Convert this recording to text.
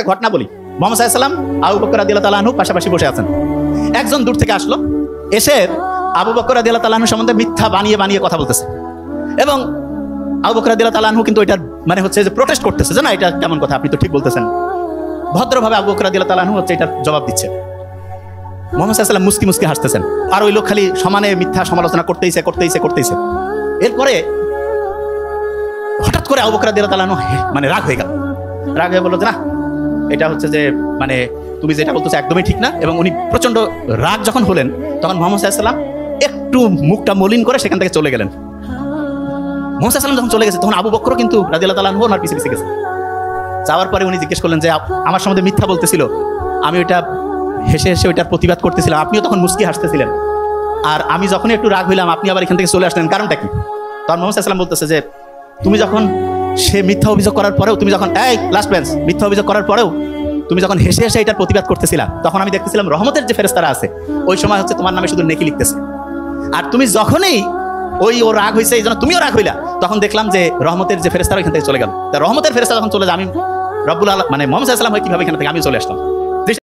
একটা ঘটনা বলি। মুহাম্মদ সাল্লাল্লাহু আলাইহি ওয়াসাল্লাম আবু বকর রাদিয়াল্লাহু তাআলা আনহু পাশাপাশি বসে আছেন। একজন দূর থেকে আসলো, এসে আবু বকর রাদিয়াল্লাহু তাআলা আনহু সম্বন্ধে মিথ্যা বানিয়ে বানিয়ে কথা বলতেছে, এবং আবু বকর রাদিয়াল্লাহু তাআলা আনহু কিন্তু এটার মানে হচ্ছে যে প্রোটেস্ট করতেছে যে না, এটা কেমন কথা, আপনি তো ঠিক বলতেছেন। ভদ্রভাবে আবু বকর রাদিয়াল্লাহু তাআলা আনহু হচ্ছে এটার জবাব দিচ্ছে। মুহাম্মদ সাল্লাল্লাহু আলাইহি ওয়াসাল্লাম মুস্কি মুস্কি হাসতেছেন, আর ওই লোক খালি সমানে মিথ্যা সমালোচনা করতেইছে। এরপরে হঠাৎ করে আবু বকর রাদিয়াল্লাহু তাআলা আনহু মানে রাগ হয়ে বলল যে না, এটা হচ্ছে যে মানে তুমি যেটা বলতেছো একদমই ঠিক না। এবং উনি প্রচন্ড রাগ যখন হলেন, তখন মুহাম্মদ সাল্লাল্লাহু আলাইহি ওয়াসাল্লাম একটু মুখটা মলিন করে সেখান থেকে চলে গেলেন। মুহাম্মদ সাল্লাল্লাহু আলাইহি ওয়াসাল্লাম যখন চলে গেছে, তখন আবু বকর কিন্তু রাদিয়াল্লাহু তাআলা আনহু ওনার পিছে গেছে। যাওয়ার পরে উনি জিজ্ঞেস করলেন যে আমার সম্বন্ধে মিথ্যা বলতেছিল, আমি ওইটা হেসে হেসে ওইটার প্রতিবাদ করতেছিলাম, আপনিও তখন মুস্কি হাসতেছিলেন, আর আমি যখনই একটু রাগ হইলাম আপনি আবার এখান থেকে চলে আসলেন, কারণটা কি? তখন মুহাম্মদ সাল্লাল্লাহু আলাইহি ওয়াসাল্লাম বলতেছে যে তুমি যখন সে মিথ্যা অভিযোগ করার পরেও, তুমি যখন মিথ্যা অভিযোগ করার পরেও তুমি যখন হেসে হেসে এটার প্রতিবাদ করতেছিলা, তখন আমি দেখতেছিলাম রহমতের যে ফেরেশতারা আছে ওই সময় হচ্ছে তোমার নামে শুধু নেকি লিখতেছে। আর তুমি যখনই ও রাগ হয়েছে, এই জন্য তুমিও রাগ হইলা, তখন দেখলাম যে রহমতের যে ফেরেশতারা এখান থেকে চলে গেল। রহমতের ফেরেশতা যখন চলে যায়, আমি রব্বুল আলামিন মানে মুহাম্মদ সাল্লাল্লাহু আলাইহি ওয়াসাল্লাম কিভাবে এখান থেকে আমি চলে আসলাম।